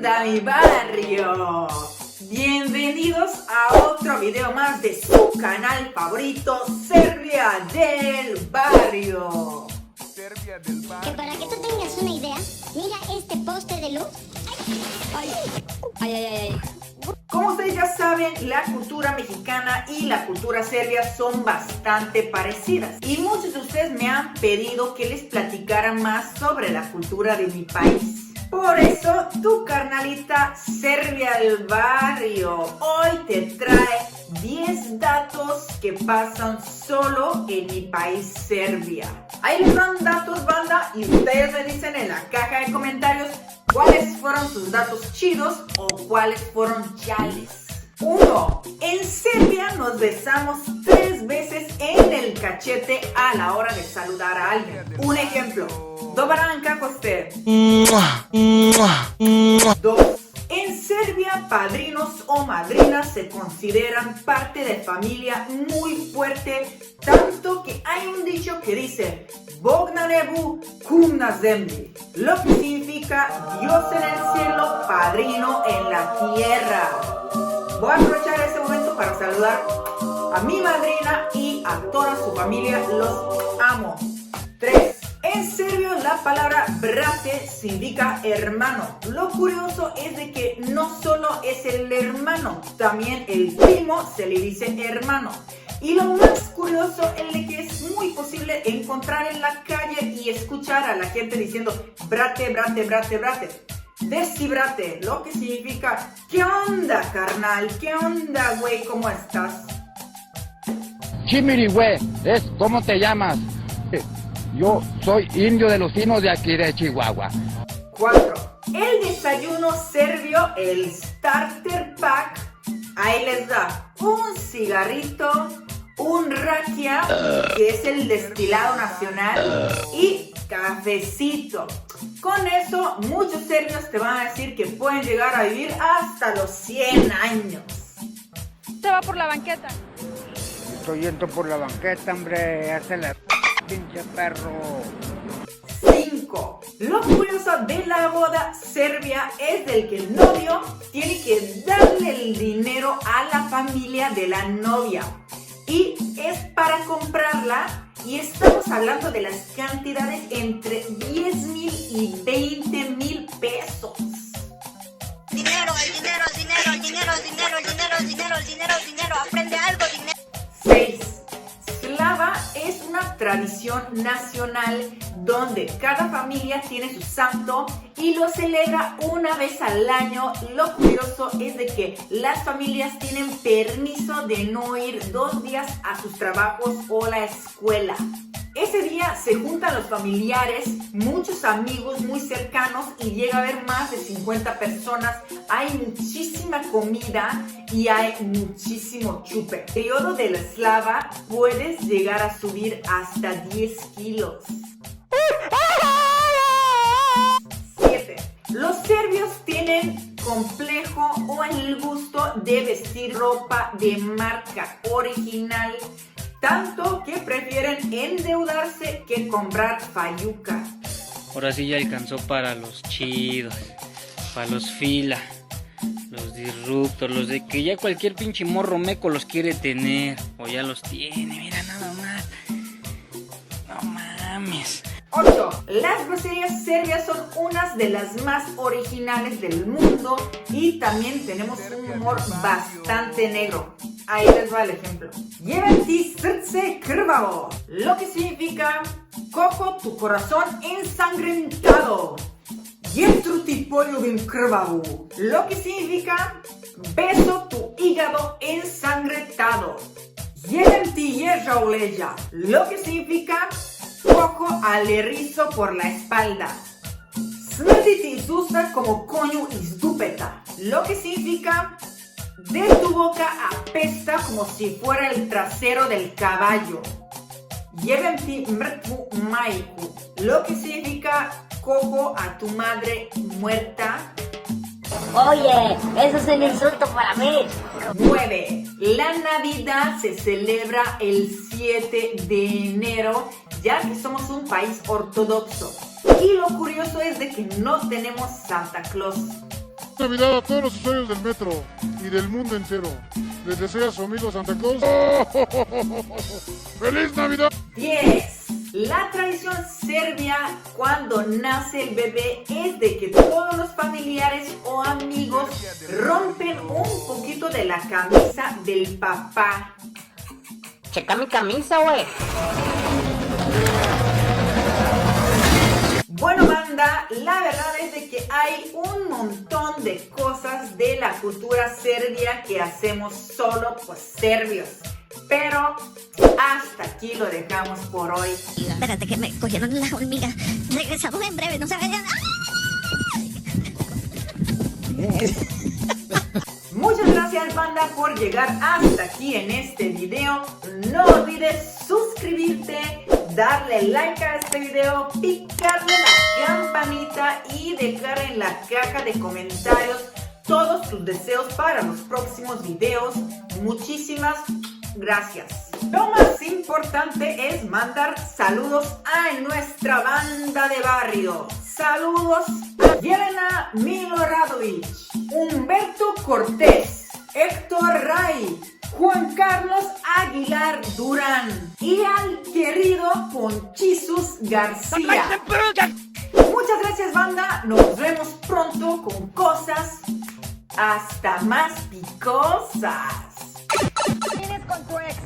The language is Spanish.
onda mi barrio? Bienvenidos a otro video más de su canal favorito, Serbia del Barrio. Serbia del Que Barrio. para que tú tengas una idea, mira este poste de luz. Ay. Como ustedes ya saben, la cultura mexicana y la cultura serbia son bastante parecidas. Y muchos de ustedes me han pedido que les platicara más sobre la cultura de mi país. Por eso, tu carnalita Serbia del Barrio hoy te trae 10 datos que pasan solo en mi país, Serbia. Ahí les dan datos, banda, y ustedes me dicen en la caja de comentarios cuáles fueron sus datos chidos o cuáles fueron chales. 1. En Serbia nos besamos 3 veces en el cachete a la hora de saludar a alguien. Un ejemplo. Dobar dan, kako ste? 2. En Serbia, padrinos o madrinas se consideran parte de familia muy fuerte, tanto que hay un dicho que dice Bog na nebu, kum na zemlji, lo que significa Dios en el cielo, padrino en la tierra. Voy a aprovechar este momento para saludar a mi madrina y a toda su familia, los amo. 3. En serbio la palabra brate significa hermano. Lo curioso es de que no solo es el hermano, también el primo se le dice hermano. Y lo más curioso es de que es muy posible encontrar en la calle y escuchar a la gente diciendo brate, brate, brate, brate. Desi brate, lo que significa ¿qué onda, carnal? ¿Qué onda, güey? ¿Cómo estás? Chimiri, güey, es ¿cómo te llamas? Yo soy indio de los finos de aquí de Chihuahua. 4. El desayuno serbio, el starter pack, ahí les da un cigarrito, un rakia, que es el destilado nacional, y cafecito. Con eso, muchos serbios te van a decir que pueden llegar a vivir hasta los 100 años. Se va por la banqueta. Estoy yendo por la banqueta, hombre, hace la pinche perro. 5. Lo curioso de la boda serbia es del que el novio tiene que darle el dinero a la familia de la novia. Y es para comprarla, y estamos hablando de las cantidades entre 10,000 y 20,000 pesos. Dinero, aprende algo, dinero. 6. Slava es una tradición nacional donde cada familia tiene su santo y lo celebra una vez al año. Lo curioso es de que las familias tienen permiso de no ir 2 días a sus trabajos o la escuela. Ese día se juntan los familiares, muchos amigos muy cercanos y llega a haber más de 50 personas. Hay muchísima comida y hay muchísimo chupe. En el periodo de la eslava puedes llegar a subir hasta 10 kilos. 7. Los serbios tienen complejo o el gusto de vestir ropa de marca original, tanto que prefieren endeudarse que comprar fayuca. Ahora sí ya alcanzó para los chidos, para los fila, los disruptor, los de que ya cualquier pinche morro meco los quiere tener, o ya los tiene, mira nada más. No mames. 8. Las groserías serbias son unas de las más originales del mundo y también tenemos un humor bastante negro. Ahí les va el ejemplo. Jebem ti srce krvavo, lo que significa cojo tu corazón ensangrentado. Jetru ti poljubim krvavu, lo que significa beso tu hígado ensangrentado. Jebem ti ježa u leđa, lo que significa cojo al erizo por la espalda. Smrdi ti iz usta como konju iz dupeta, lo que significa de tu boca apesta como si fuera el trasero del caballo. Jebem ti mrtvu majku, lo que significa cojo a tu madre muerta. Oye, eso es un insulto para mí. 9. La Navidad se celebra el 7 de enero, ya que somos un país ortodoxo. Y lo curioso es de que no tenemos Santa Claus. Navidad a todos los usuarios del metro y del mundo entero. Les desea su amigo Santa Claus. ¡Feliz Navidad! 10. La tradición serbia cuando nace el bebé es de que todos los familiares o amigos rompen un poquito de la camisa del papá. Checa mi camisa, güey. Bueno, banda, la verdad es de que hay un montón de cosas de la cultura serbia que hacemos solo pues serbios. Pero hasta aquí lo dejamos por hoy. Espérate que me cogieron la hormiga. Regresamos en breve, no se vayan. Muchas gracias, banda, por llegar hasta aquí en este video. No olvides suscribirte, darle like a este video, picarle la campanita y dejar en la caja de comentarios todos tus deseos para los próximos videos. Muchísimas gracias. Lo más importante es mandar saludos a nuestra banda de barrio. Saludos a Yelena Miloradovic, Humberto Cortés, Héctor Ray, Juan Carlos Aguilar Durán y al querido Ponchisus García. Muchas gracias, banda. Nos vemos pronto con cosas hasta más picosas. ¿Tienes con tu ex?